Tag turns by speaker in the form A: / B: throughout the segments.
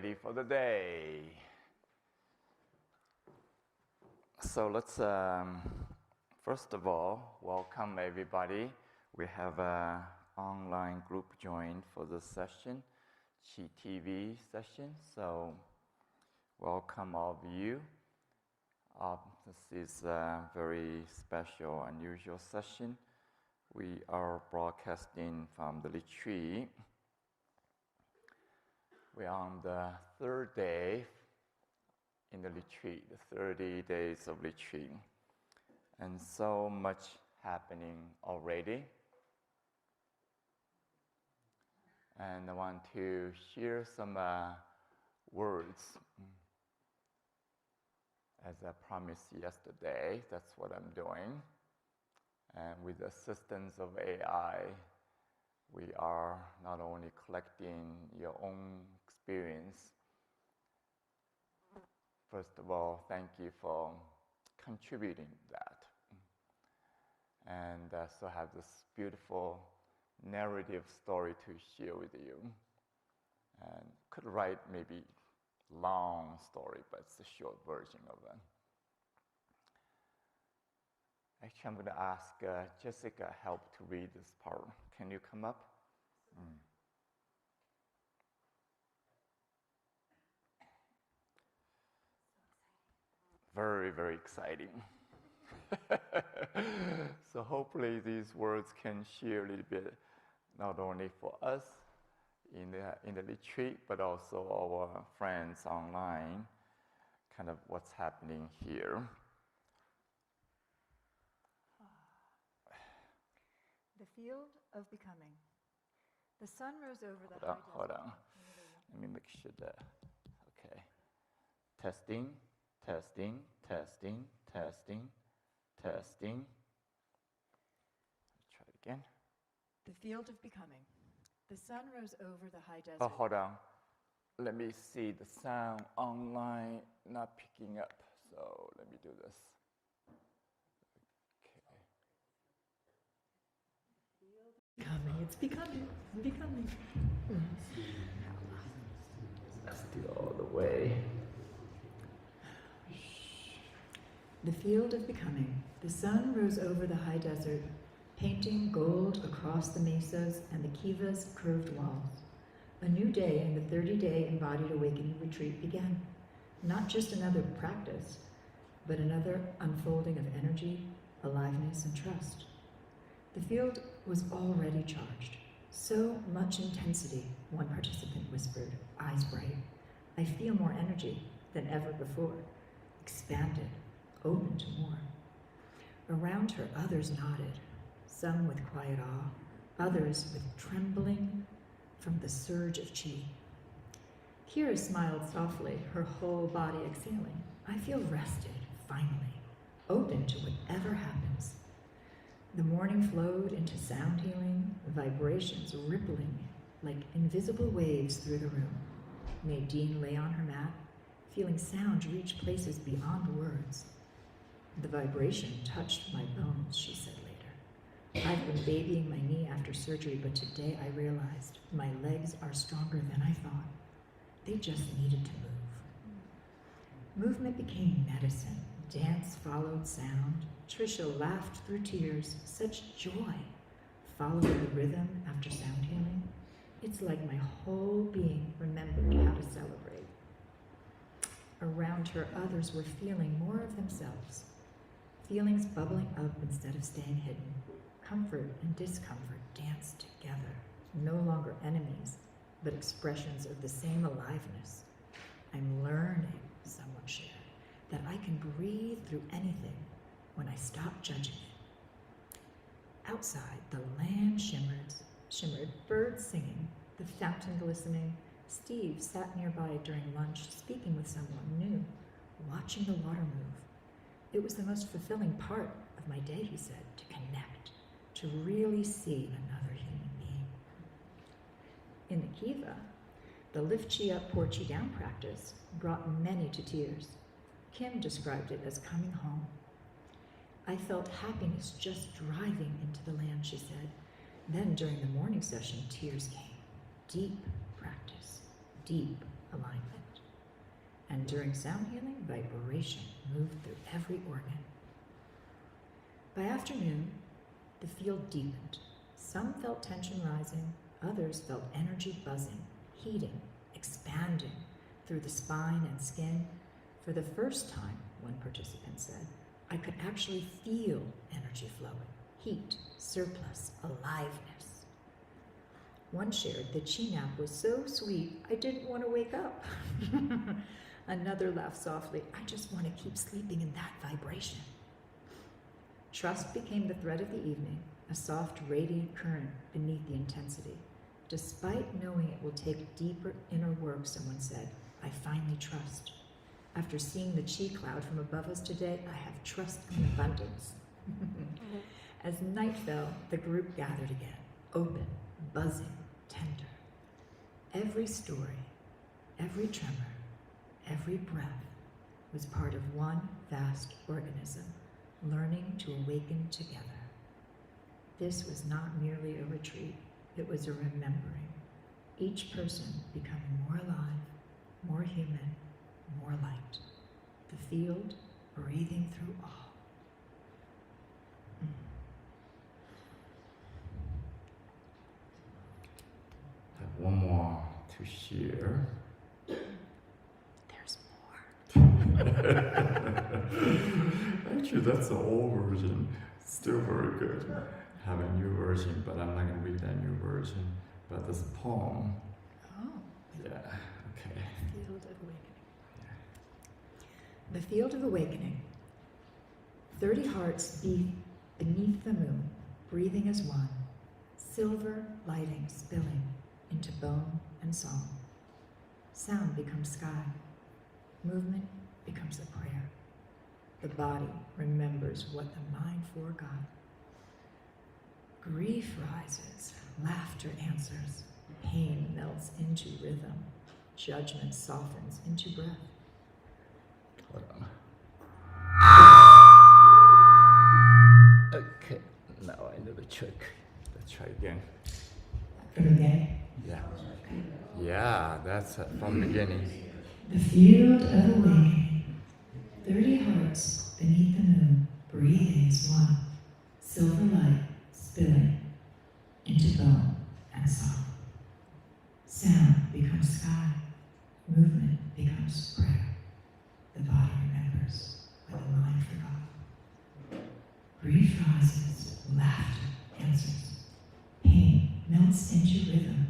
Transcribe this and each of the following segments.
A: ready for the day. So let's, first of all, welcome everybody. We have an online group joined for this session, Qi TV session. So welcome all of you. This is a very special, unusual session. We are broadcasting from the retreat. We are on the third day in the retreat, the 30 days of retreat. And so much happening already. And I want to share some words. As I promised yesterday, that's what I'm doing. And with the assistance of AI, we are not only collecting your own experience. First of all, thank you for contributing that. And so have this beautiful narrative story to share with you. And could write maybe long story, but it's a short version of it. Actually, I'm going to ask Jessica help to read this part. Can you come up? Very, very exciting. So hopefully these words can share a little bit, not only for us in the retreat, but also our friends online, kind of what's happening here.
B: The field of becoming. The sun rose over the high desert.
A: Hold on. Let me make sure that, okay. Testing, testing, testing, testing, testing. Try it again.
B: The field of becoming. The sun rose over the high desert.
A: Oh, hold on. Let me see the sound online not picking up. So let me do this.
B: It's becoming.
A: Let's do it all the way.
B: The field of becoming. The sun rose over the high desert, painting gold across the mesas and the kiva's curved walls. A new day in the 30-day embodied awakening retreat began. Not just another practice, but another unfolding of energy, aliveness, and trust. The field was already charged. So much intensity, one participant whispered, eyes bright. I feel more energy than ever before, expanded, open to more. Around her, others nodded, some with quiet awe, others with trembling from the surge of qi. Kira smiled softly, her whole body exhaling. I feel rested, finally, open to whatever happens. The morning flowed into sound healing, vibrations rippling like invisible waves through the room. Nadine lay on her mat, feeling sound reach places beyond words. The vibration touched my bones, she said later. I've been babying my knee after surgery, but today I realized my legs are stronger than I thought. They just needed to move. Movement became medicine. Dance followed sound. Trisha laughed through tears, such joy. Following the rhythm after sound healing, it's like my whole being remembered how to celebrate. Around her, others were feeling more of themselves. Feelings bubbling up instead of staying hidden. Comfort and discomfort danced together, no longer enemies, but expressions of the same aliveness. I'm learning, someone shared, that I can breathe through anything when I stop judging it. Outside, the land shimmered, birds singing, the fountain glistening. Steve sat nearby during lunch, speaking with someone new, watching the water move. It was the most fulfilling part of my day, he said, to connect, to really see another human being. In the kiva, the lift chi up, pour chi down practice brought many to tears. Kim described it as coming home. I felt happiness just driving into the land, she said. Then during the morning session, tears came. Deep practice, deep alignment. And during sound healing, vibration moved through every organ. By afternoon, the field deepened. Some felt tension rising, others felt energy buzzing, heating, expanding through the spine and skin. For the first time, one participant said, I could actually feel energy flowing, heat, surplus, aliveness. One shared that Qi nap was so sweet, I didn't want to wake up. Another laughed softly, I just want to keep sleeping in that vibration. Trust became the thread of the evening, a soft, radiant current beneath the intensity. Despite knowing it will take deeper inner work, someone said, I finally trust. After seeing the Qi cloud from above us today, I have trust in abundance. As night fell, the group gathered again, open, buzzing, tender. Every story, every tremor, every breath was part of one vast organism, learning to awaken together. This was not merely a retreat, it was a remembering. Each person becoming more alive, more human, more light. The field breathing through all.
A: I have one more to share.
B: There's more.
A: Actually, that's the old version. Still very good. I have a new version, but I'm not going to read that new version. But this poem.
B: Oh.
A: Yeah, okay.
B: Field of Awakening. The Field of Awakening. 30 hearts beat beneath the moon, breathing as one. Silver lighting spilling into bone and song. Sound becomes sky. Movement becomes a prayer. The body remembers what the mind forgot. Grief rises, laughter answers. Pain melts into rhythm. Judgment softens into breath.
A: Hold on. Okay, now I need to check. Let's try again.
B: From the beginning.
A: Yeah. Yeah, that's from the beginning.
B: The Field of Awakening. 30 hearts beneath the moon, breathing as one. Silver light spilling into bone and song. Sound becomes sky. Movement becomes prayer. The body remembers what the mind forgot. Grief rises, laughter answers. Pain melts into rhythm.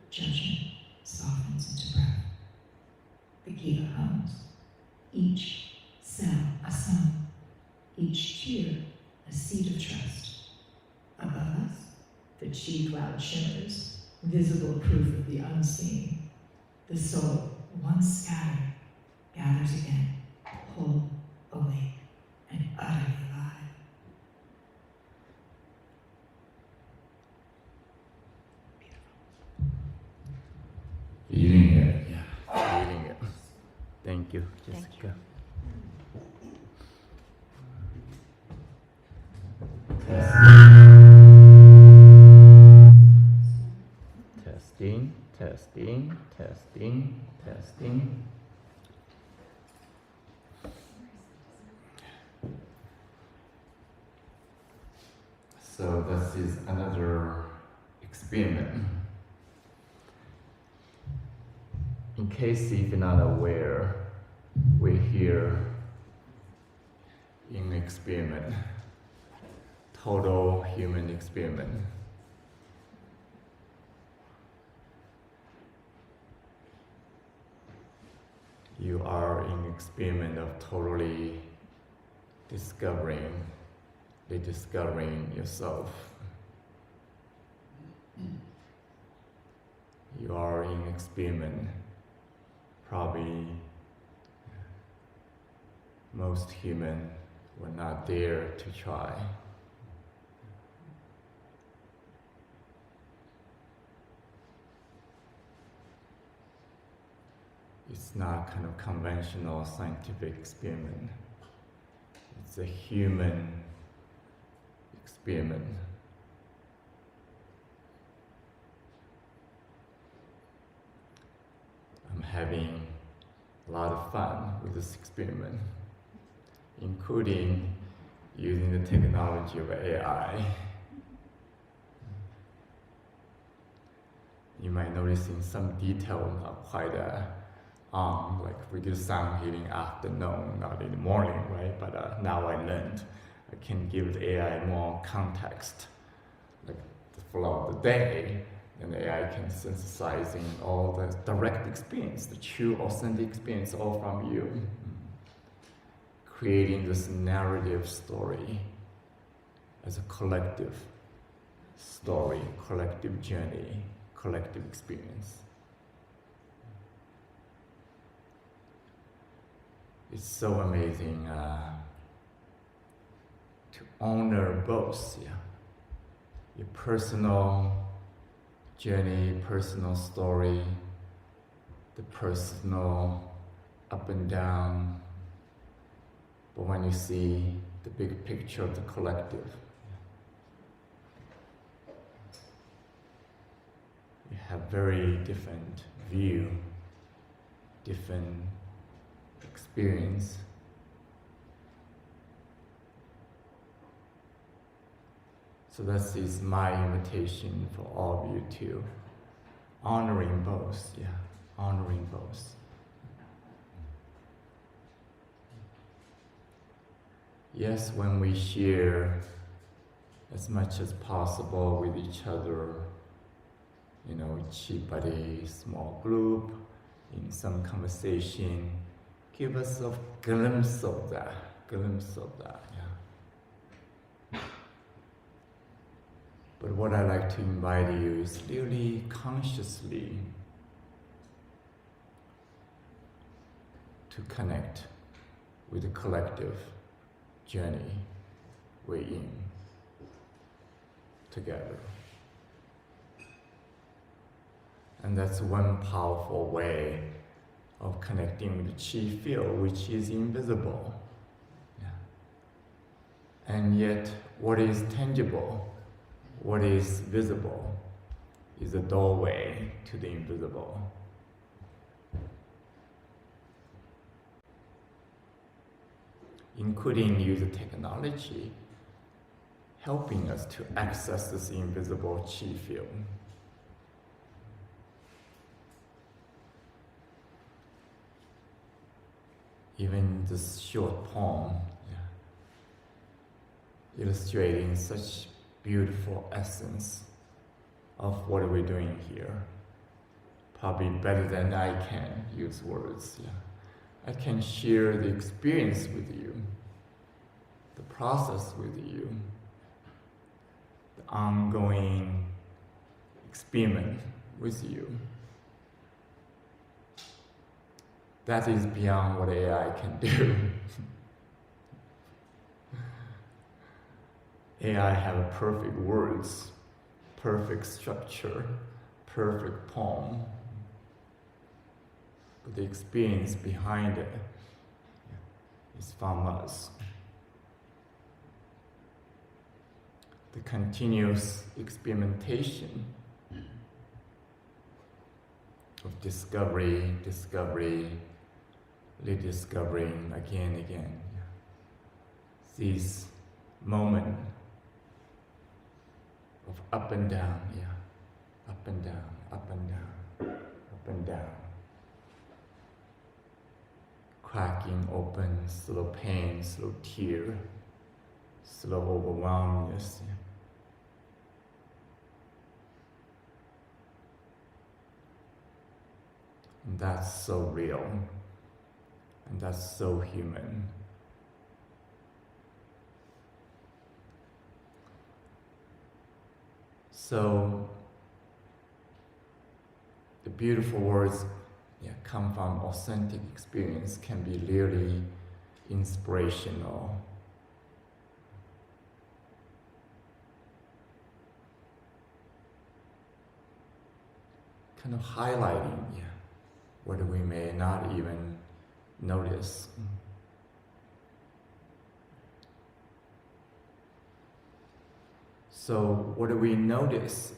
B: Judgment softens into breath. The Qigong hums. Each cell a song. Each tear a seed of trust. Above us, the Qi cloud shimmers, visible proof of the unseen. The soul, once scattered, gathers again, whole, awake, and utterly alive.
A: Feeling it, yeah, feeling it. Thank you, Jessica.
B: Thank you.
A: Testing, testing, testing, testing. So this is another experiment. In case if you're not aware, we're here in experiment, total human experiment. You are in experiment of totally rediscovering yourself. You are in experiment. Probably most human would not dare to try. It's not kind of conventional scientific experiment. It's a human experiment. I'm having a lot of fun with this experiment, including using the technology of AI. You might notice in some detail not quite like we do sound healing afternoon, not in the morning, right? But now I learned I can give the AI more context, like the flow of the day, and the AI can synthesizing all the direct experience, the true authentic experience all from you. Creating this narrative story as a collective story, collective journey, collective experience. It's so amazing to honor both, your personal journey, personal story, the personal up and down, but when you see the big picture of the collective, you have very different view, different experience. So this is my invitation for all of you to honoring both, honoring both. Yes, when we share as much as possible with each other, Chi buddy, small group, in some conversation, give us a glimpse of that, But what I like to invite you is really consciously to connect with the collective journey we're in together. And that's one powerful way of connecting with the Qi field, which is invisible. And yet, what is tangible, what is visible, is a doorway to the invisible. Including user technology, helping us to access this invisible Qi field. Even this short poem, illustrating such beautiful essence of what we're doing here. Probably better than I can use words. I can share the experience with you, the process with you, the ongoing experiment with you. That is beyond what AI can do. AI have perfect words, perfect structure, perfect poem. But the experience behind it is from us. The continuous experimentation of discovery, rediscovering again and again. These moments of up and down, up and down, up and down, up and down. Cracking open, slow pain, slow tear, slow overwhelmness. And that's so real, and that's so human. So, the beautiful words come from authentic experience, can be really inspirational. Kind of highlighting what we may not even notice. So what do we notice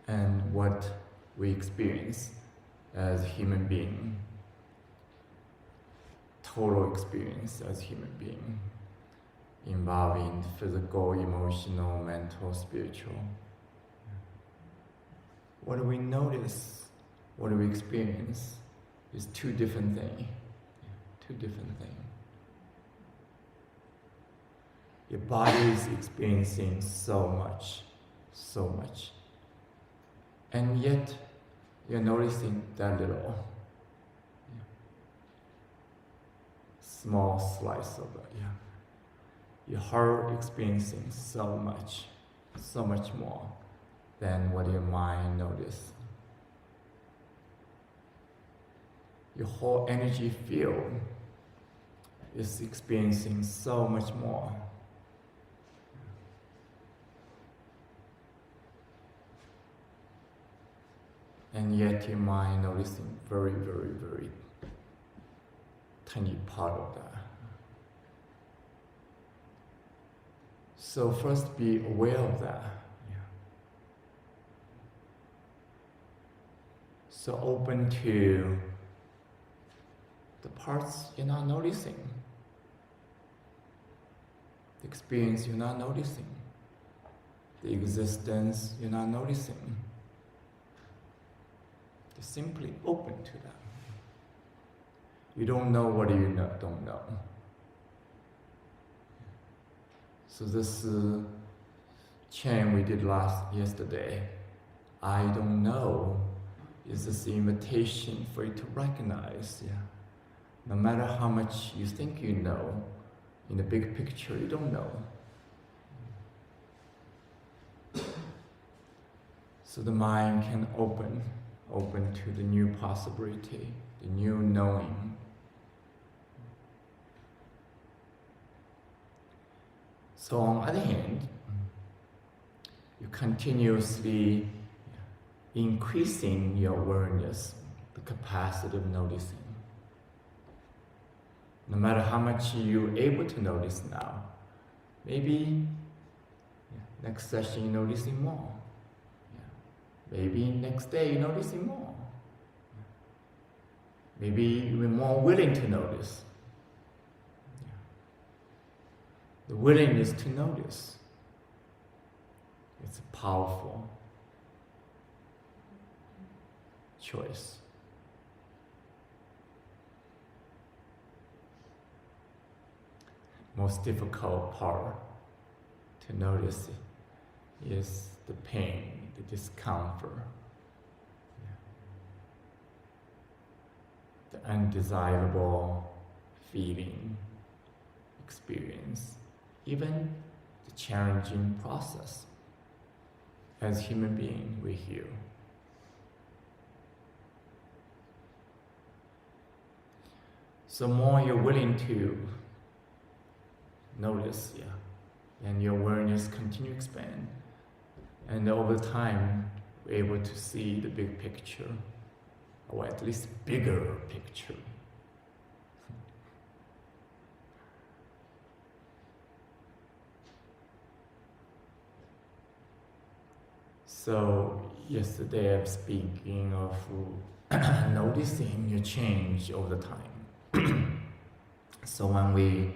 A: and what we experience as a human being, total experience as a human being, involving physical, emotional, mental, spiritual. What do we notice? What do we experience? Is two different things. Two different things. Your body is experiencing so much, and yet you're noticing that little, small slice of it. Your heart experiencing so much more than what your mind notices. Your whole energy field is experiencing so much more. And yet your mind noticing very, very, very tiny part of that. So first be aware of that. So open to the parts you're not noticing, the experience you're not noticing, the existence you're not noticing. Just simply open to that. You don't know what you don't know. So this chant we did yesterday, I don't know, is this invitation for you to recognize. No matter how much you think you know, in the big picture you don't know. So the mind can open to the new possibility, the new knowing. So on the other hand, you continuously increasing your awareness, the capacity of noticing. No matter how much you're able to notice now, maybe next session you're noticing more. Maybe next day you're noticing more. Maybe you're more willing to notice. The willingness to notice, it's a powerful choice. Most difficult part to notice is the pain, the discomfort, the undesirable feeling, experience, even the challenging process. As human beings, we're here. So more you're willing to notice, and your awareness continue to expand. And over time, we're able to see the big picture, or at least bigger picture. So yesterday I'm speaking of noticing your change over the time. So when we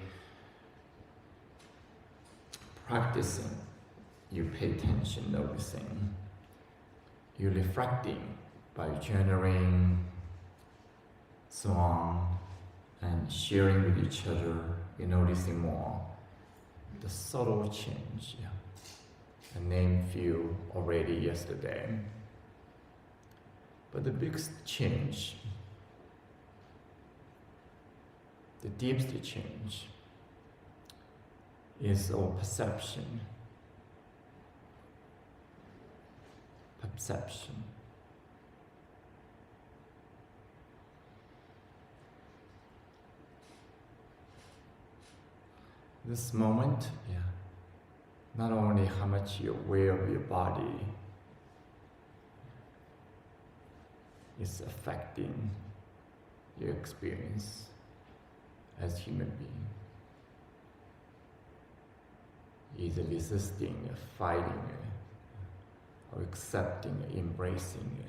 A: practicing, you pay attention, noticing. You're reflecting by journaling, so on, and sharing with each other. You're noticing more. The subtle change, a name few already yesterday. But the biggest change, the deepest change, is our perception. This moment, not only how much you're aware of your body, it's affecting your experience as a human being. Either resisting, fighting, or accepting, embracing.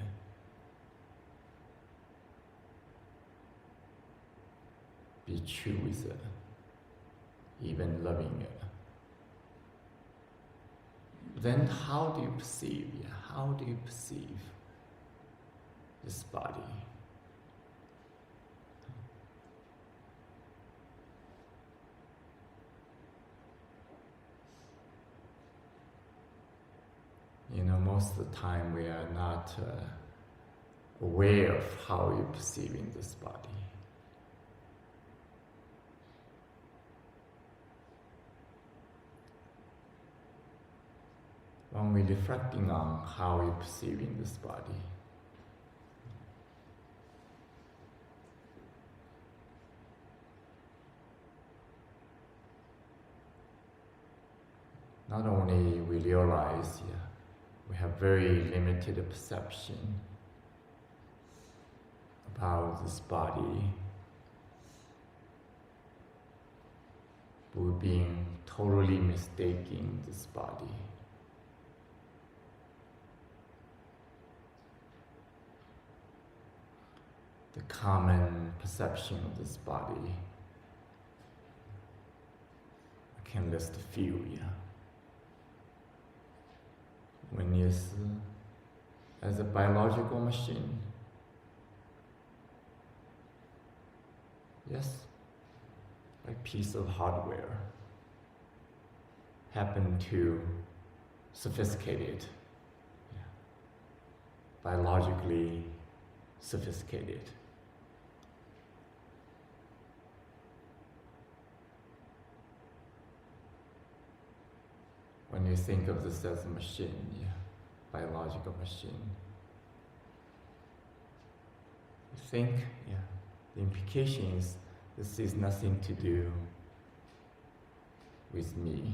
A: be true with it, even loving it. Then how do you perceive? Yeah, how do you perceive this body? You know, most of the time we are not aware of how we're perceiving this body. When we're reflecting on how we're perceiving this body, not only we realize, we have very limited perception about this body, we're being totally mistaking this body. The common perception of this body, I can list a few, When it's as a biological machine, yes, a piece of hardware, happen to sophisticated, biologically sophisticated. When you think of this as a machine, biological machine, you think, the implication is this is nothing to do with me.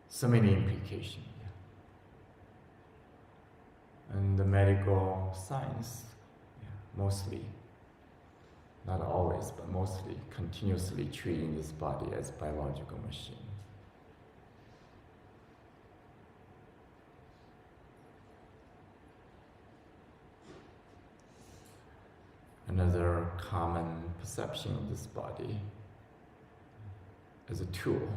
A: So many implications. And the medical science, mostly, not always, but mostly, continuously treating this body as a biological machine. Another common perception of this body as a tool.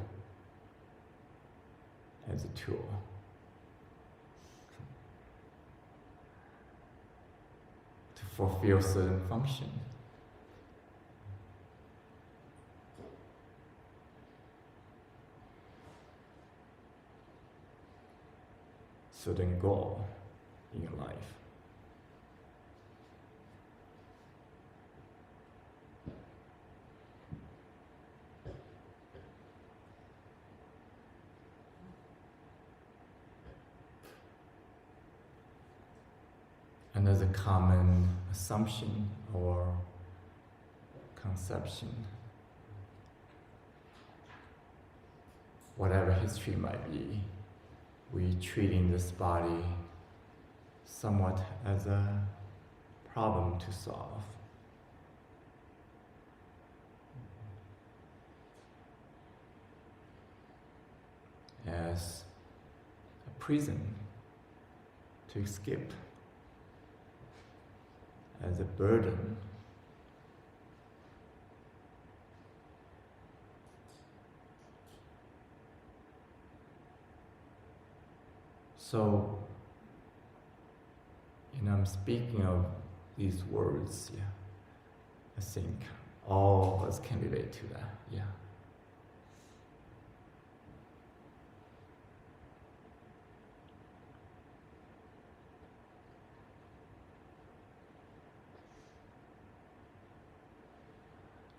A: To fulfill certain function. Certain goal in your life. Another common assumption or conception, whatever history might be, we're treating this body somewhat as a problem to solve. As a prison to escape, as a burden. So, I'm speaking of these words, I think all of us can relate to that,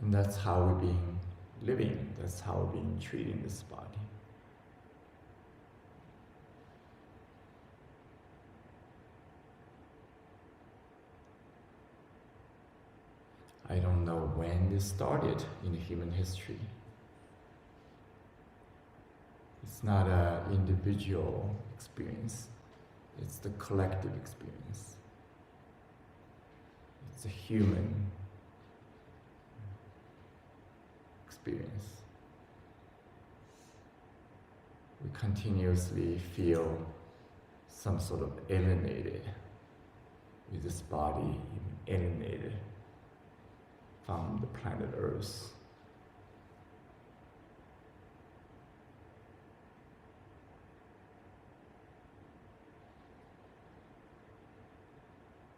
A: And that's how we've been living, that's how we've been treating this body. I don't know when this started in human history. It's not an individual experience, it's the collective experience. It's a human experience. We continuously feel some sort of alienated with this body alienated from the planet Earth.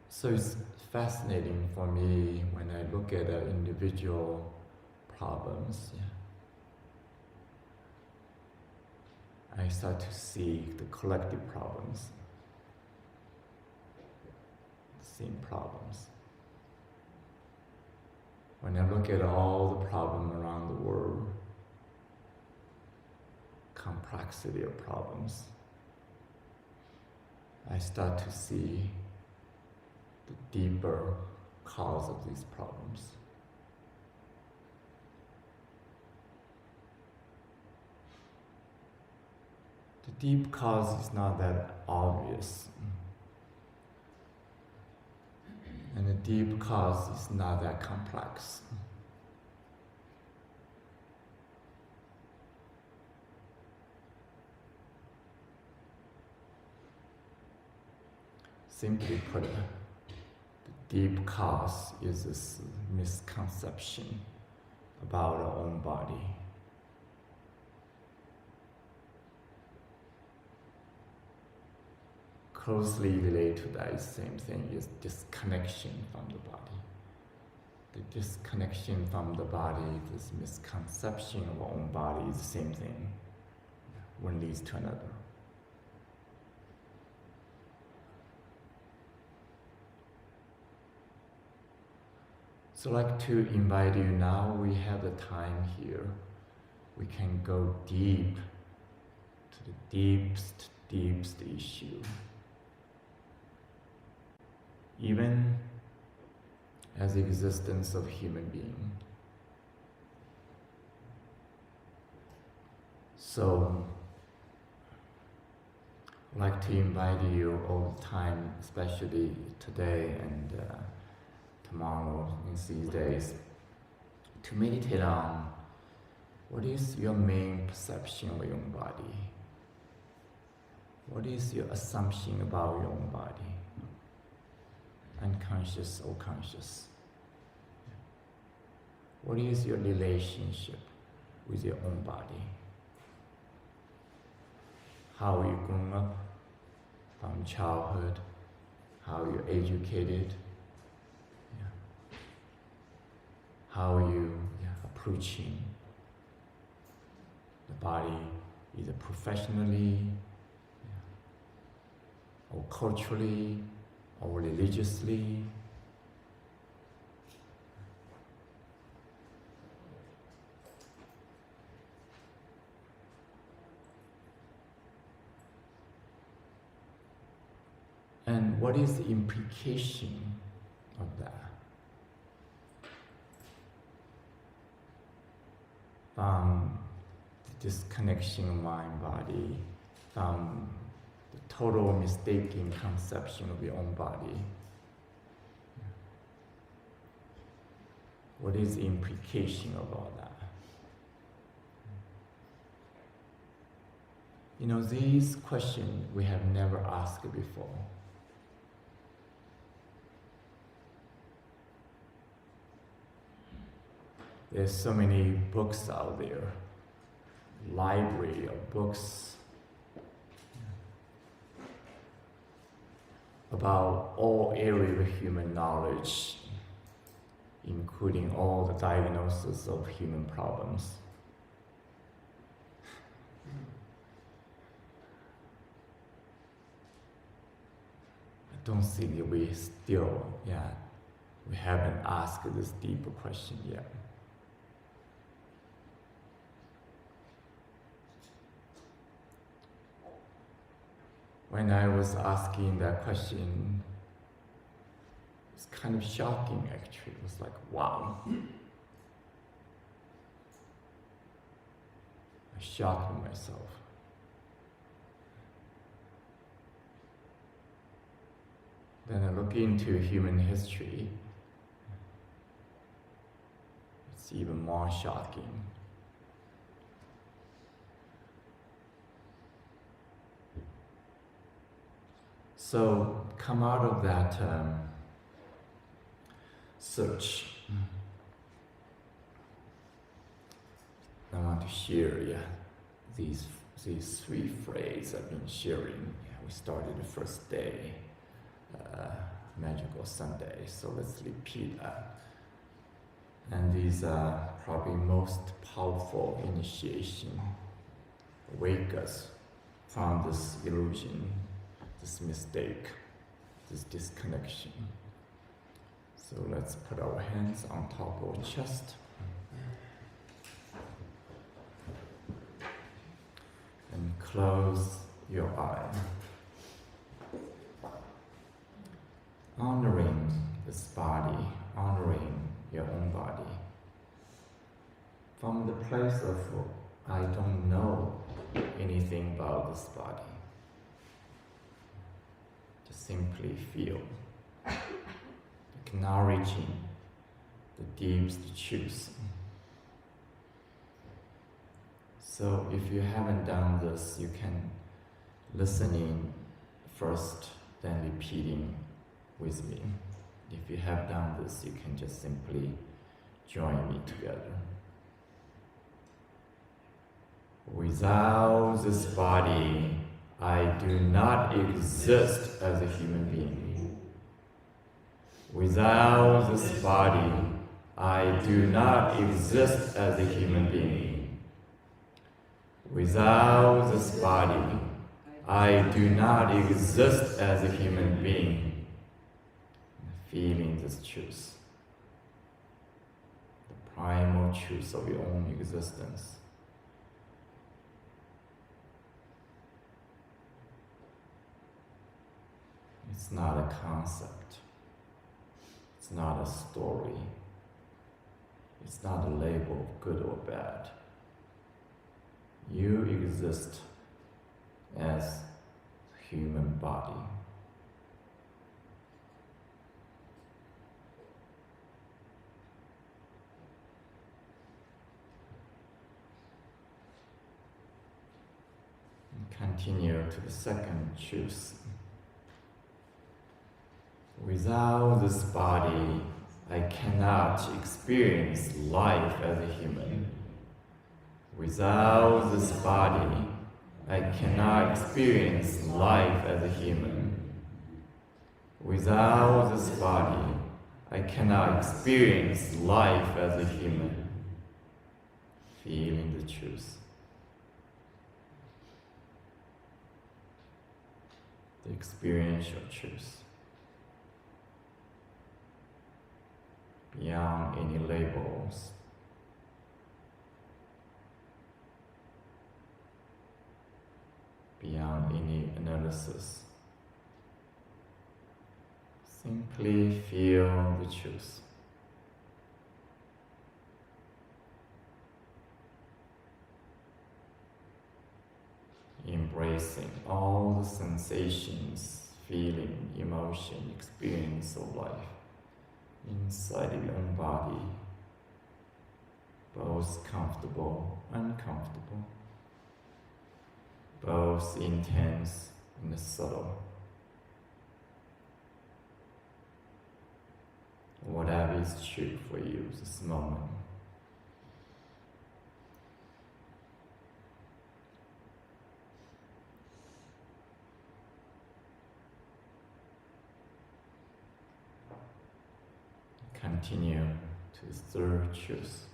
A: So it's fascinating for me when I look at individual problems. I start to see the collective problems, the same problems. When I look at all the problems around the world, complexity of problems, I start to see the deeper cause of these problems. The deep cause is not that obvious. And the deep cause is not that complex. Simply put, the deep cause is this misconception about our own body. Closely related to that same thing is disconnection from the body. The disconnection from the body, this misconception of our own body is the same thing. One leads to another. So I'd like to invite you now, we have the time here. We can go deep to the deepest issue. Even as the existence of human being. So, I'd like to invite you all the time, especially today and tomorrow, in these days, to meditate on what is your main perception of your own body? What is your assumption about your own body? Unconscious or conscious? What is your relationship with your own body? How you grown up from childhood? How you educated? How you approaching the body, either professionally, or culturally, or religiously. And what is the implication of that? From the disconnection of mind, body, from the total mistaken conception of your own body. What is the implication of all that? You know, these questions we have never asked before. There's so many books out there, library of books about all areas of human knowledge, including all the diagnosis of human problems. I don't think that we still, we haven't asked this deeper question yet. When I was asking that question, it's kind of shocking actually. It was like, wow. I shocked myself. Then I look into human history. It's even more shocking. So come out of that search. I want to share these three phrases I've been sharing. We started the first day, Magical Sunday, so let's repeat that. And these are probably most powerful initiation. Wake us from this illusion, this mistake, this disconnection. So let's put our hands on top of our chest. And close your eye. Honoring this body, honoring your own body. From the place of, I don't know anything about this body. Just simply feel. Acknowledging the deepest truth. So if you haven't done this, you can listen in first, then repeating with me. If you have done this, you can just simply join me together. Without this body, I do not exist as a human being. Without this body, I do not exist as a human being. Without this body, I do not exist as a human being. Feeling this truth, the primal truth of your own existence. It's not a concept. It's not a story. It's not a label of good or bad. You exist as a human body. Continue to the second truth. Without this body, I cannot experience life as a human. Without this body, I cannot experience life as a human. Without this body, I cannot experience life as a human. Feeling the truth. The experiential truth. Beyond any labels. Beyond any analysis. Simply feel the truth. Embracing all the sensations, feeling, emotion, experience of life inside your own body, both comfortable, uncomfortable, both intense and subtle. Whatever is true for you this moment. Continue to the third truth.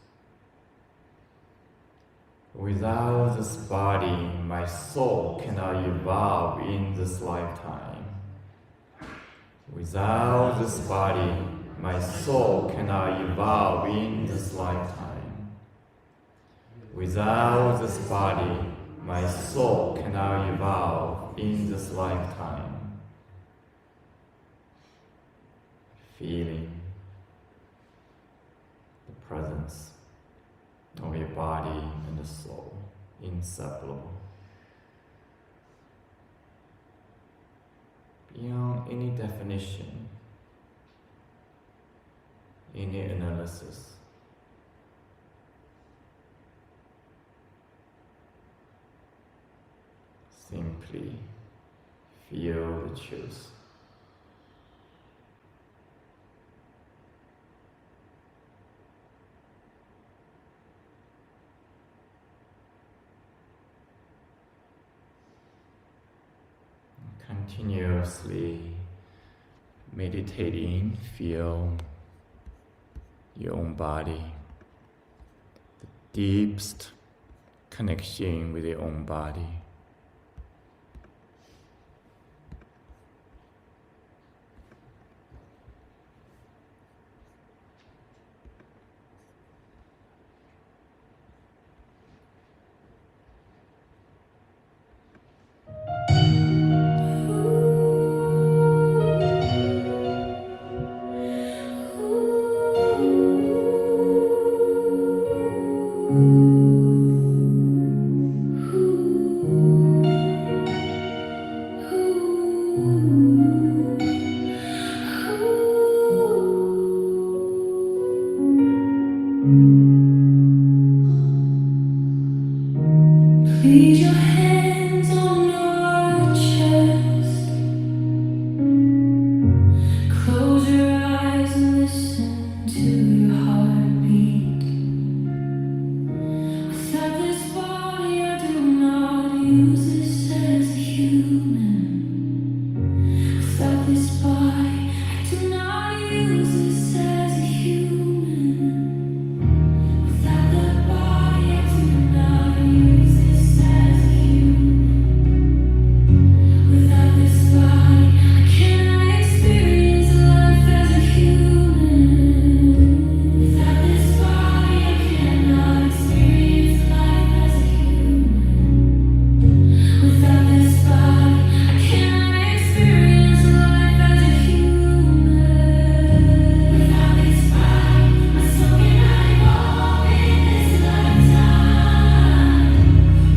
A: Without this body, my soul cannot evolve in this lifetime. Without this body, my soul cannot evolve in this lifetime. Without this body, my soul cannot evolve in this lifetime. Feeling the presence of your body and the soul, inseparable. Beyond any definition, any analysis. Simply feel the chills. Continuously meditating, feel your own body, the deepest connection with your own body.
C: Leave your hands on your chest. Close your eyes and listen to your heartbeat. Without this body, I do not use this as a human. Without this body, I do not use this as a human. Without the body, I do not use this as a human. Without this body, I cannot experience life as a human. Without this body, I cannot experience life as a human. Without this body, I cannot experience life as a human. Without this body, my soul cannot evolve in this lifetime.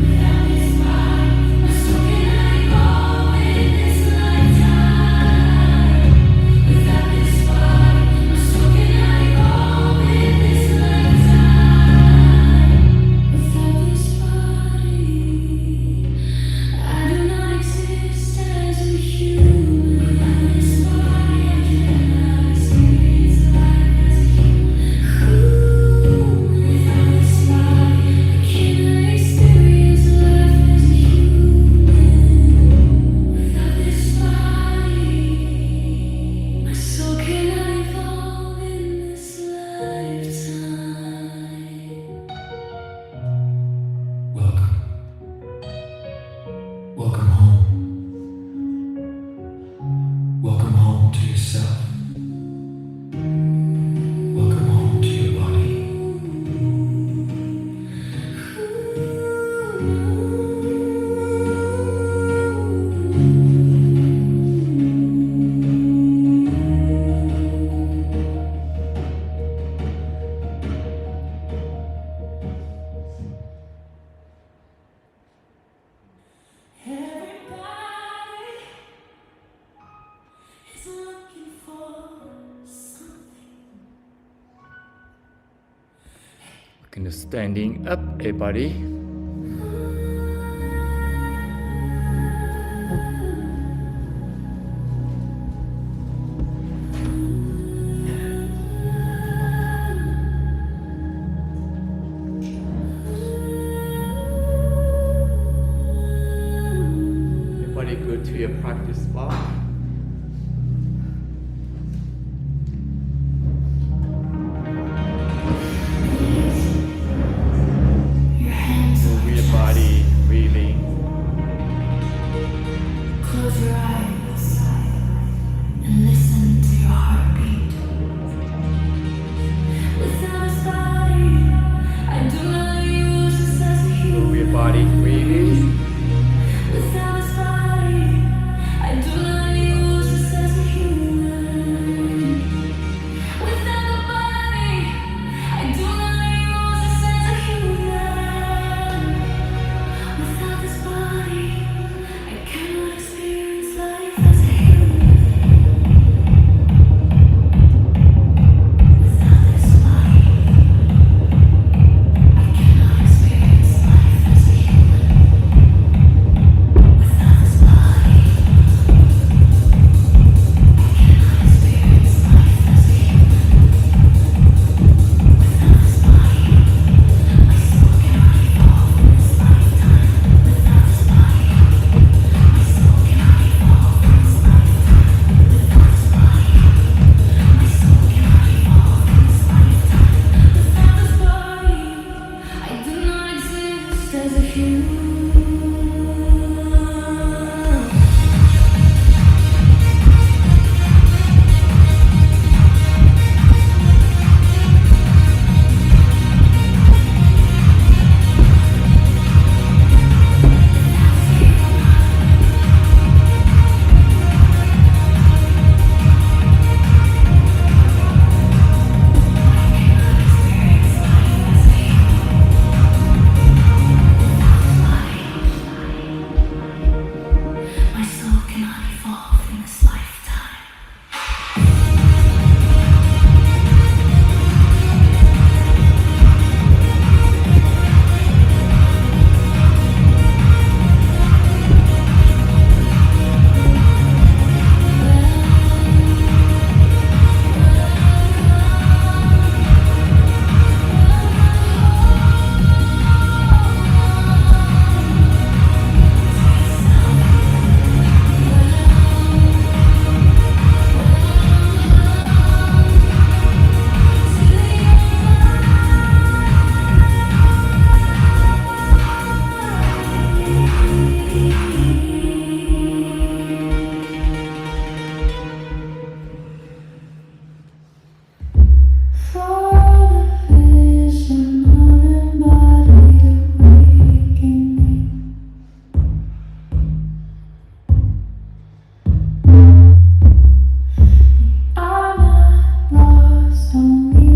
C: Without this body, my soul cannot evolve in this lifetime. Without this body, my soul cannot evolve in this lifetime. Without this body, I do not exist as a human. Without this body, I cannot experience life as a human. Without this body, I cannot experience life as a human. Without this body, my soul cannot evolve in this lifetime.
D: Welcome home. Welcome home to yourself. Welcome home to your body.
C: Everybody is looking for something.
A: Kind of standing up, everybody. Everybody go to your practice spot.
C: Your hands on
A: Move
C: your
A: your
C: chest.
A: body, breathing.
C: Close your eyes and listen to your heartbeat. Without this body, I do not use this as a
A: Move your
C: human.
A: body, breathing.
C: Without this body, I do not as a human. My soul cannot evolve in this lifetime. For the vision of embodied awakening, I'm not lost, only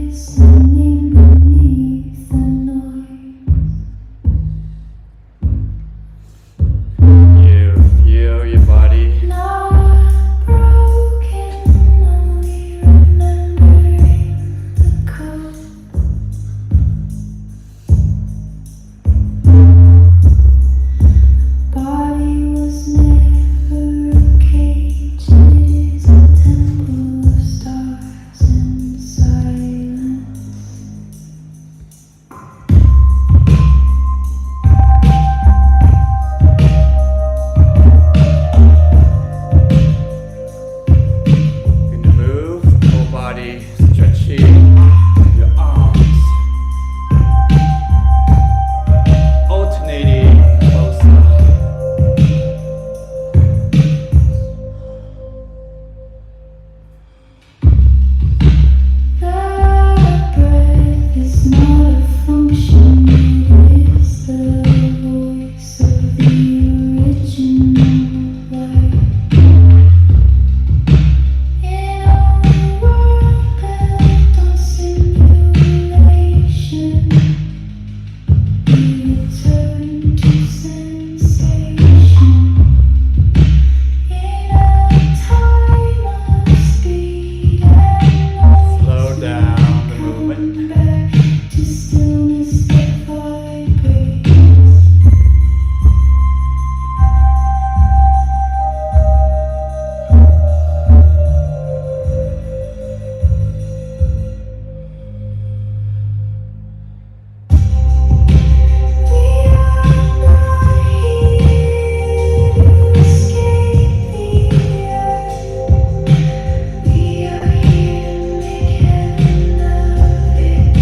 C: listening beneath the noise.
A: You feel your body.
C: Now I'm broken, only remembering the code. Body was never a cage, it is a temple of stars and silence.
A: Gonna move, whole body stretching your arms, alternating closer.
C: That breath is not a function, it is the voice of the original light. In a world built on simulation, we return to sensation. In a time of speed and
A: Slow down the movement.
C: back to stillness that vibrates. We are not here to escape the earth. We are here to make heaven of it.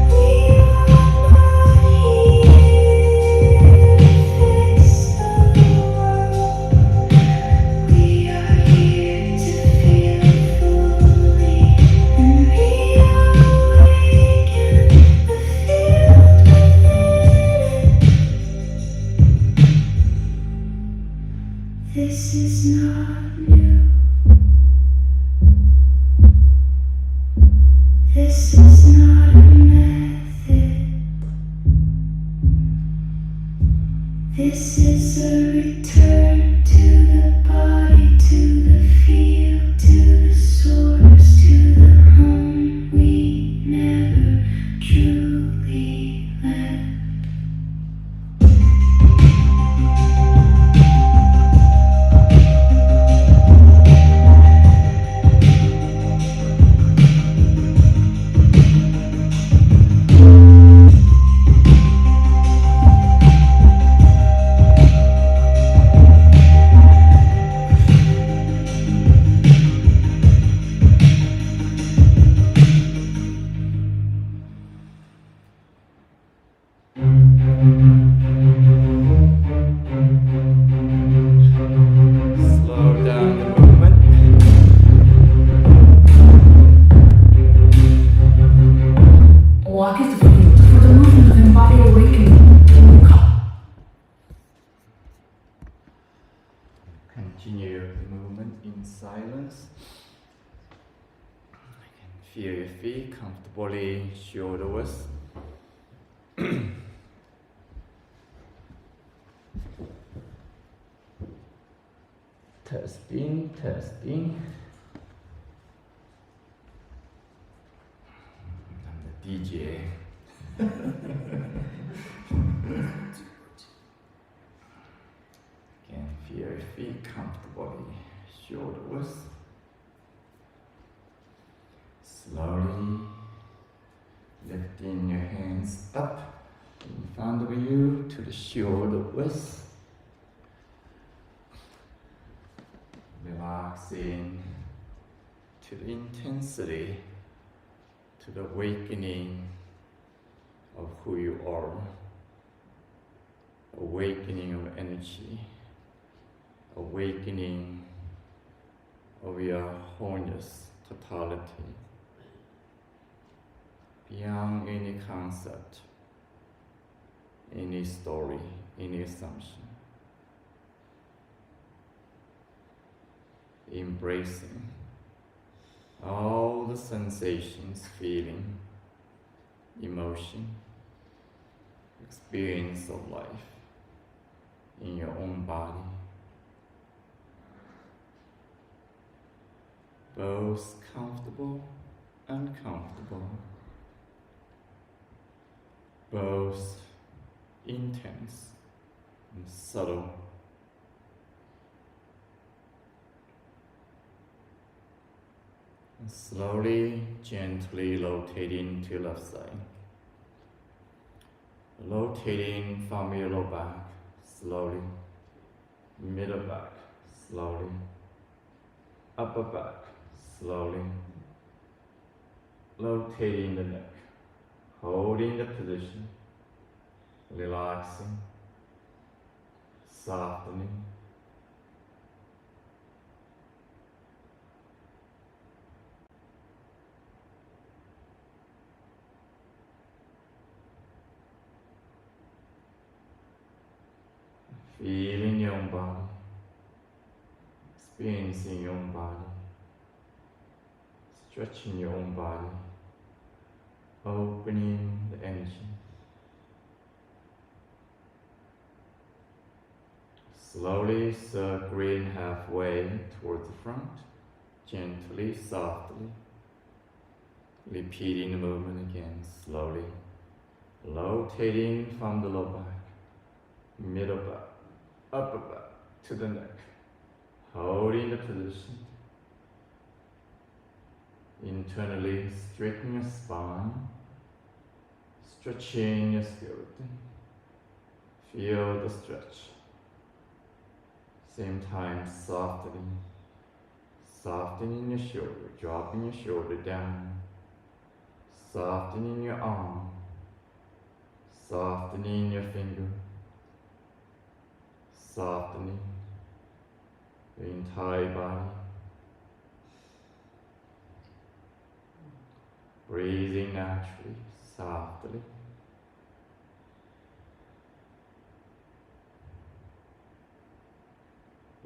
C: We are not here to fix the world. We are here to feel it fully and reawaken the field within it. This is not new. This is not a method. This is a return to the body, to the field, to the source, to the home we never truly left.
A: Slow down the movement.
C: Walk is the field for the movement of embodied awakening.
A: Continue the movement in silence. Feel your feet comfortably shoulder width. Testing, testing. I'm the DJ. Again, feel your feet comfortably shoulder width. Slowly lifting your hands up in front of you to the shoulder width. Relaxing to the intensity, to the awakening of who you are. Awakening of energy. Awakening of your wholeness, totality. Beyond any concept, any story, any assumption. Embracing all the sensations, feeling, emotion, experience of life in your own body. Both comfortable, uncomfortable. Both intense and subtle. And slowly, gently rotating to left side. Rotating from your low back, slowly. Middle back, slowly. Upper back, slowly. Rotating the neck. Holding the position, relaxing, softening. Feeling your own body, experiencing your own body, stretching your own body. Opening the energy. Slowly circling halfway towards the front, gently, softly. Repeating the movement again, slowly. Rotating from the low back, middle back, upper back to the neck. Holding the position. Internally straightening your spine, stretching your skeleton. Feel the stretch. Same time softening. Softening your shoulder, dropping your shoulder down. Softening your arm. Softening your finger. Softening the entire body. Breathing naturally, softly.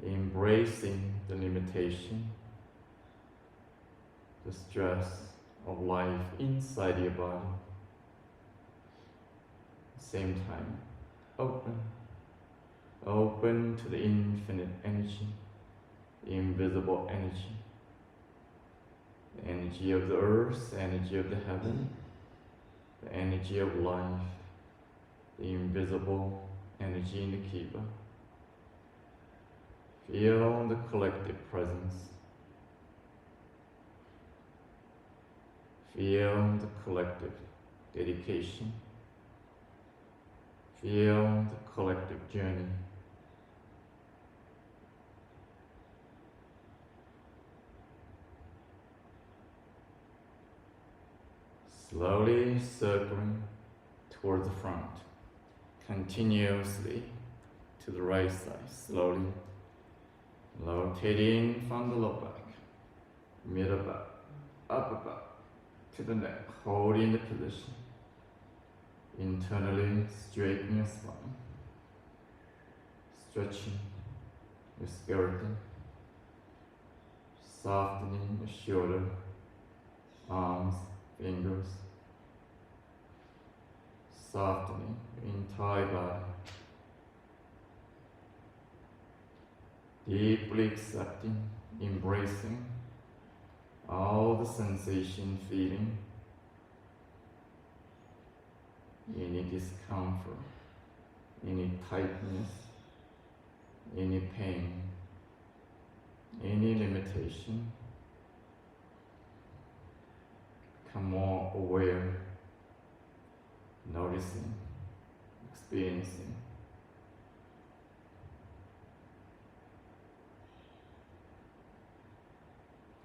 A: Embracing the limitation, the stress of life inside your body. Same time, open. Open to the infinite energy, the invisible energy. The energy of the earth, the energy of the heaven, the energy of life, the invisible energy in the Kiva. Feel the collective presence. Feel the collective dedication. Feel the collective journey. Slowly circling towards the front. continuously to the right side, slowly rotating from the low back, middle back, upper back, to the neck, holding the position. Internally straightening your spine, stretching your skeleton, softening your shoulder, arms, fingers, softening your entire body. Deeply accepting, embracing all the sensation, feeling, any discomfort, any tightness, any pain, any limitation. Become more aware, noticing, experiencing.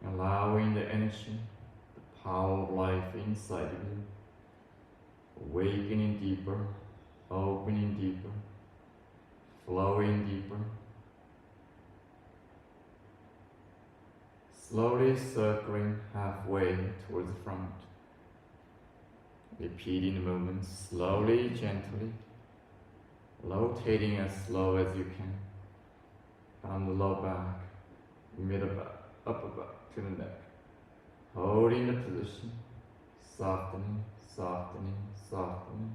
A: Allowing the energy, the power of life inside of you, awakening deeper, opening deeper, flowing deeper. Slowly circling halfway towards the front. Repeating the movement slowly, gently, rotating as slow as you can. From the low back, middle back, upper back to the neck. Holding the position, softening, softening, softening.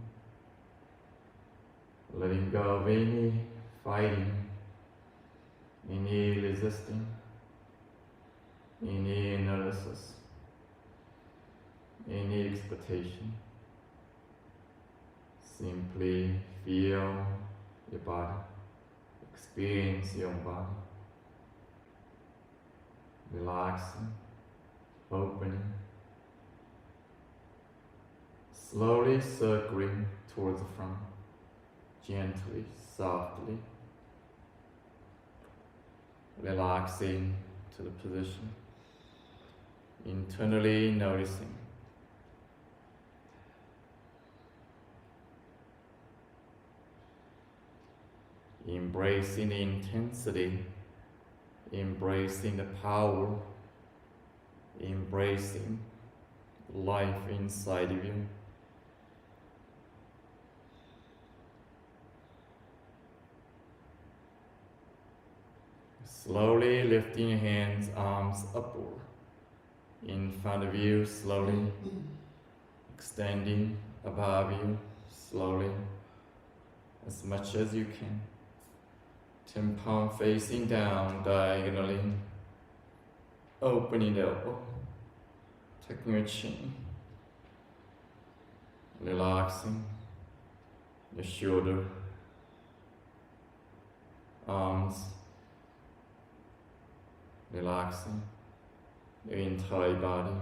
A: Letting go of any fighting, any resisting, any analysis, any expectation. Simply feel your body, experience your body. Relaxing, opening. Slowly circling towards the front, gently, softly. Relaxing to the position. Internally noticing. Embracing the intensity, embracing the power, embracing life inside of you. Slowly lifting your hands, arms upward. In front of you, slowly extending above you, slowly, as much as you can. 10 palm facing down diagonally, opening the elbow, tucking your chin, relaxing your shoulder, arms, relaxing your entire body.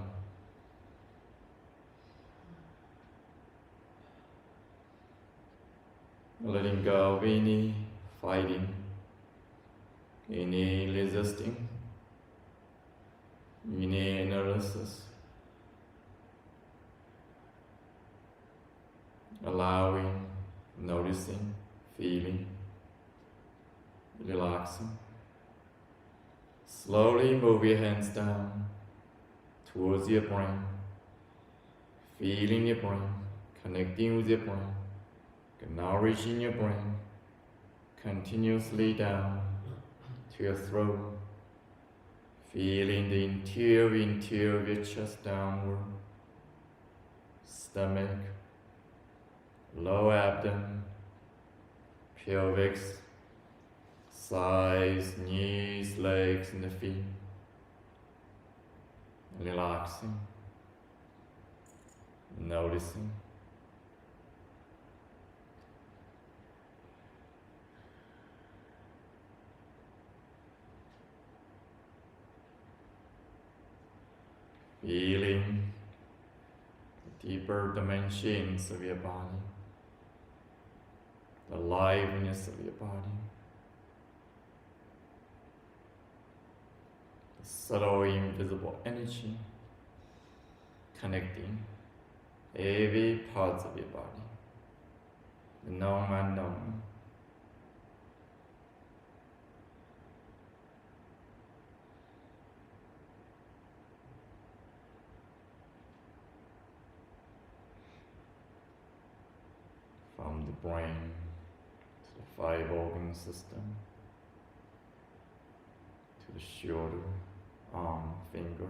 A: Letting go of any fighting, any resisting, any analysis. Allowing, noticing, feeling, relaxing. Slowly move your hands down towards your brain, feeling your brain, connecting with your brain, nourishing your brain, continuously down to your throat, feeling the interior of your chest downward, stomach, lower abdomen, pelvis, thighs, knees, legs, and the feet. Relaxing, noticing. Feeling the deeper dimensions of your body, the liveliness of your body, the subtle invisible energy connecting every part of your body, the known unknown. From the brain to the 5 organ system, to the shoulder, arm, finger,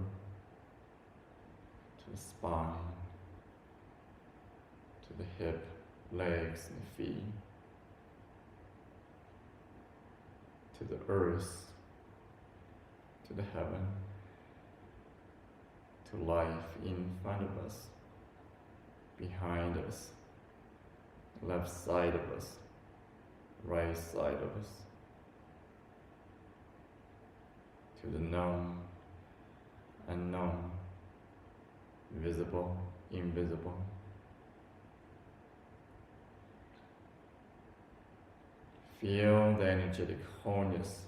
A: to the spine, to the hip, legs and feet, to the earth, to the heaven, to life in front of us, behind us, left side of us, right side of us, to the known, unknown, visible, invisible. Feel the energetic wholeness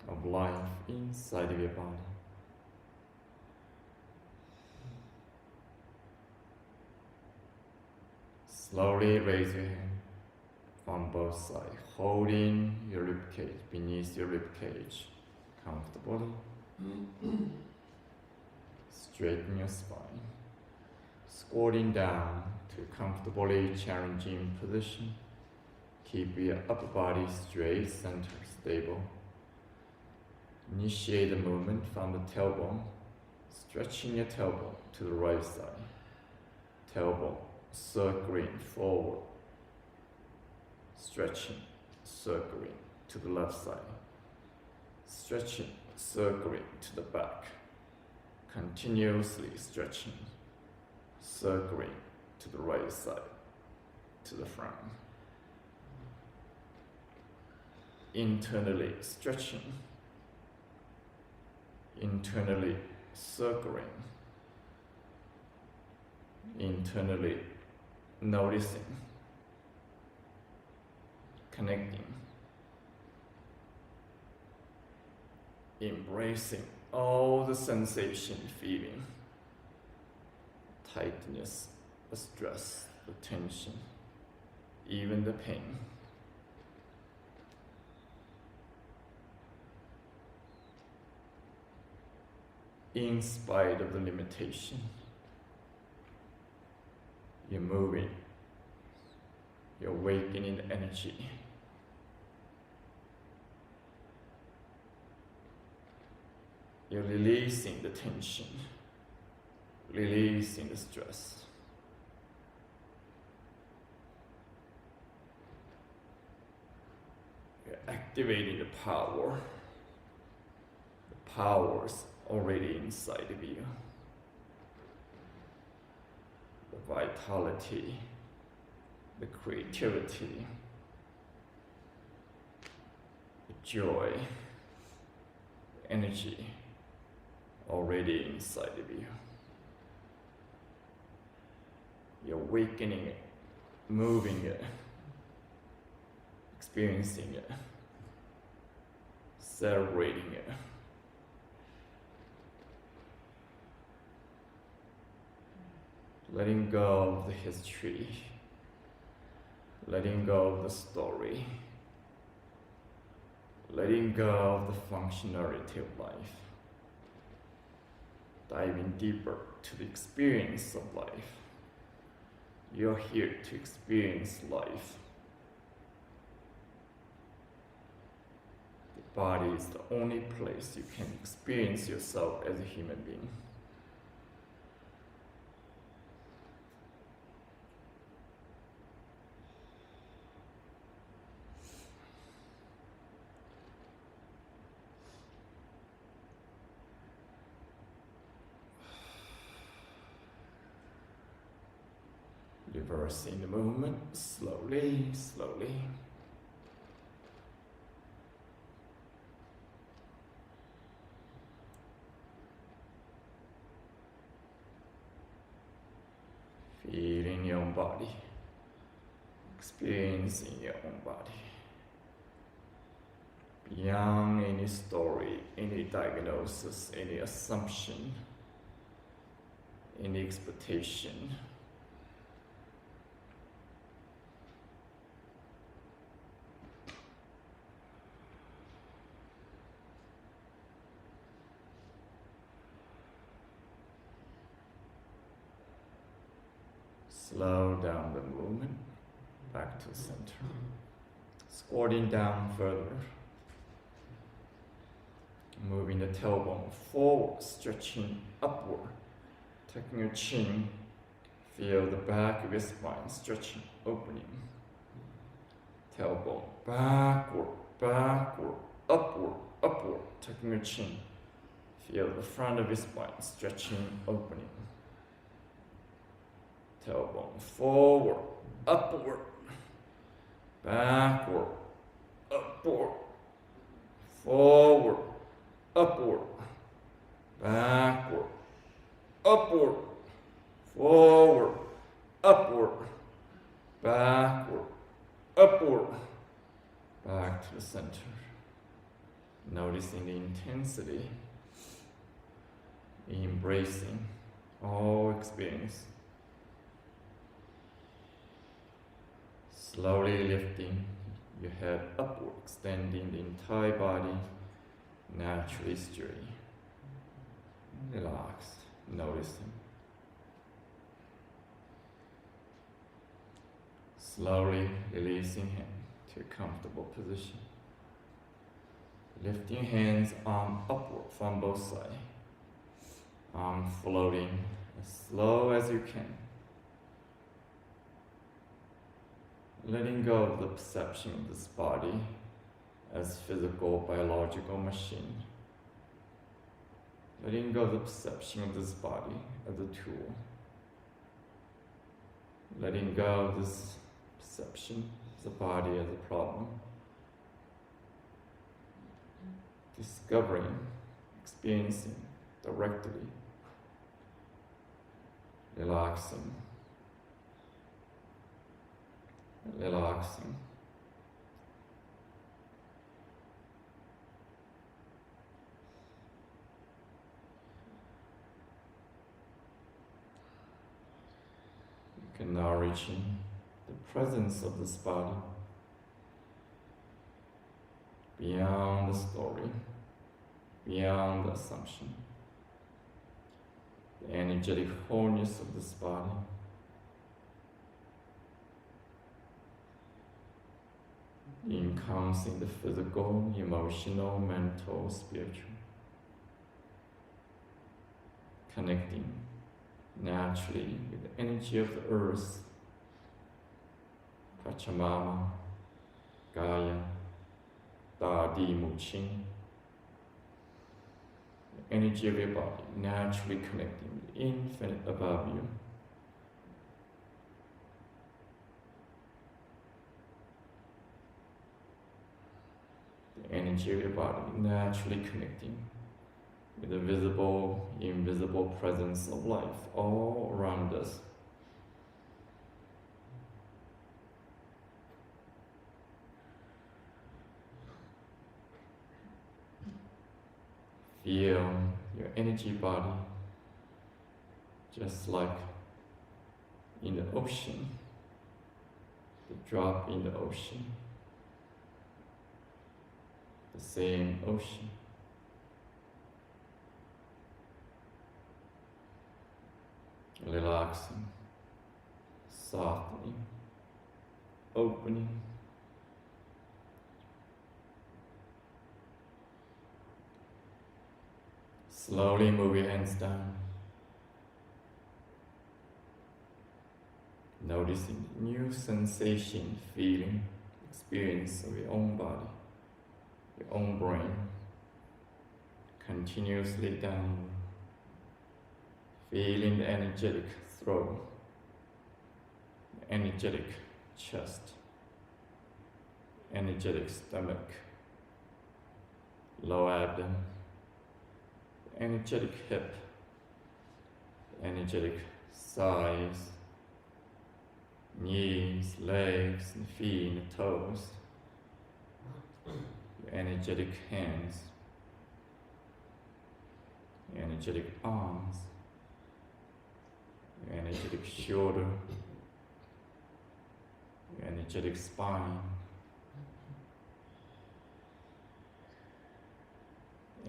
A: of life inside of your body. Slowly raise your hand on both sides, holding your ribcage beneath your ribcage comfortably. Straighten your spine, squatting down to a comfortably challenging position. Keep your upper body straight, center, stable. Initiate the movement from the tailbone, stretching your tailbone to the right side. Tailbone circling forward, stretching, circling to the left side. Stretching, circling to the back. Continuously stretching, circling to the right side, to the front. Internally stretching, internally circling, internally noticing, connecting, embracing all the sensation, feeling, tightness, the stress, the tension, even the pain. In spite of the limitation, you're moving, you're awakening the energy. You're releasing the tension, releasing the stress. You're activating the power. The power's already inside of you. The vitality, the creativity, the joy, the energy already inside of you. You're awakening it, moving it, experiencing it, celebrating it. Letting go of the history, letting go of the story, letting go of the functionality of life, diving deeper to the experience of life. You're here to experience life. The body is the only place you can experience yourself as a human being. Reversing the movement slowly, slowly. Feeling your own body, experiencing your own body. Beyond any story, any diagnosis, any assumption, any expectation. Slow down the movement, back to center. Squatting down further. Moving the tailbone forward, stretching upward. Taking your chin, feel the back of your spine, stretching, opening. Tailbone backward, backward, upward, upward. Taking your chin, feel the front of your spine, stretching, opening. Tailbone forward, upward, backward, upward, forward, upward, backward, upward, forward, upward, backward, upward, back to the center. Noticing the intensity, embracing all experience. Slowly lifting your head upward, extending the entire body, naturally straight. Relaxed, noticing. Slowly releasing hand to a comfortable position. Lifting hands, arm upward from both sides. Arm floating as slow as you can. Letting go of the perception of this body as physical, biological machine. Letting go of the perception of this body as a tool. Letting go of this perception of the body as a problem. Discovering, experiencing directly. Relaxing. Relaxing. You can now reach in the presence of this body beyond the story, beyond the assumption, the energetic wholeness of this body. Encompassing the physical, emotional, mental, spiritual. Connecting naturally with the energy of the earth, Pachamama, Gaia, Dadi Muqing. The energy of your body naturally connecting with the infinite above you. Energy of your body naturally connecting with the visible, invisible presence of life all around us. Feel your energy body just like in the ocean, the drop in the ocean. The same ocean. Relaxing, softening, opening. Slowly move your hands down. Noticing new sensation, feeling, experience of your own body. Your own brain, continuously down, feeling the energetic throat, the energetic chest, energetic stomach, lower abdomen, the energetic hip, the energetic thighs, knees, legs, and feet, and toes. Energetic hands, energetic arms, energetic shoulder, energetic spine,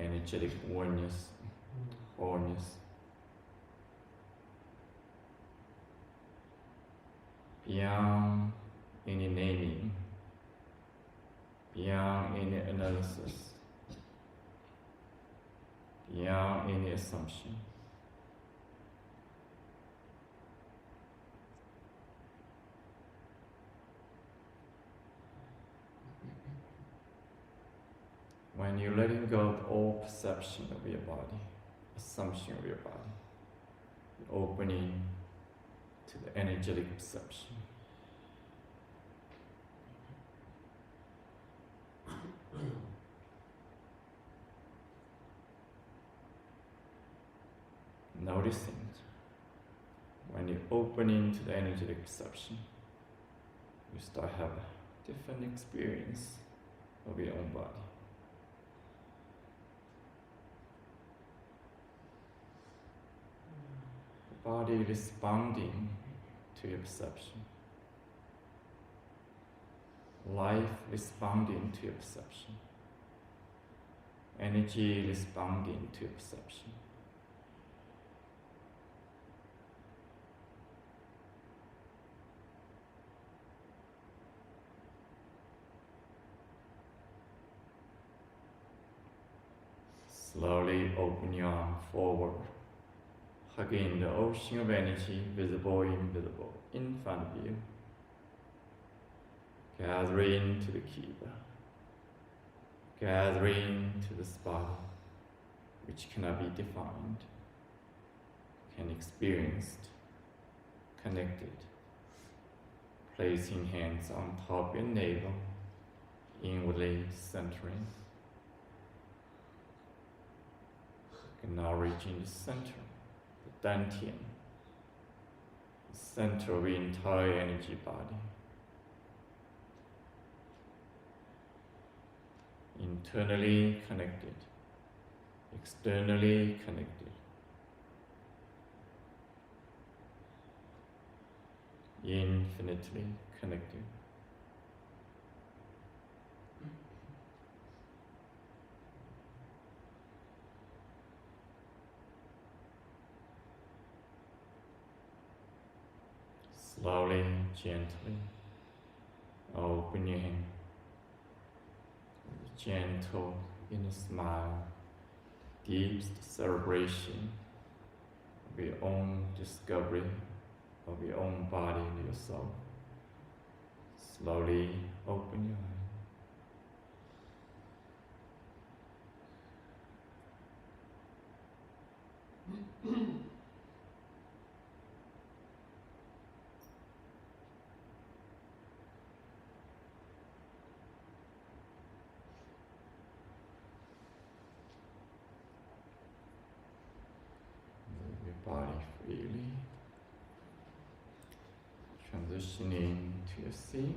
A: energetic oneness, wholeness. beyond any naming, beyond any analysis, beyond any assumption. When you're letting go of all perception of your body, assumption of your body, you're opening to the energetic perception. Noticing when you're opening to the energetic perception, you start have a different experience of your own body. The body responding to your perception. Life responding to your perception. Energy responding to your perception. Slowly open your arm forward, hugging the ocean of energy, visible, invisible, in front of you. Gathering to the Kiva, gathering to this body, which cannot be defined, can be experienced, connected. Placing hands on top of your navel, inwardly centering. And now reaching the center, the Dantian, the center of the entire energy body. Internally connected, externally connected. Infinitely connected. Slowly, gently, open your hand. With a gentle inner smile, deep celebration of your own discovery of your own body and your soul. Slowly open your eyes. Body freely, transitioning to your seat.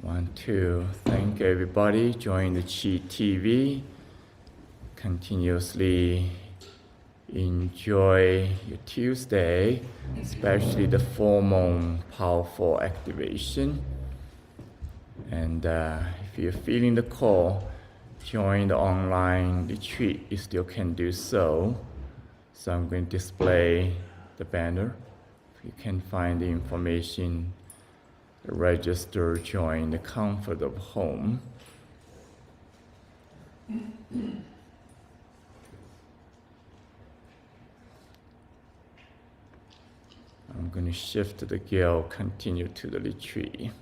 A: Want to thank everybody joining the Qi TV. Continuously enjoy your Tuesday, especially the full moon powerful activation. And if you're feeling the call, join the online retreat, you still can do so. So I'm going to display the banner. You can find the information, register, join the comfort of home. I'm going to shift the gear, continue to the retreat.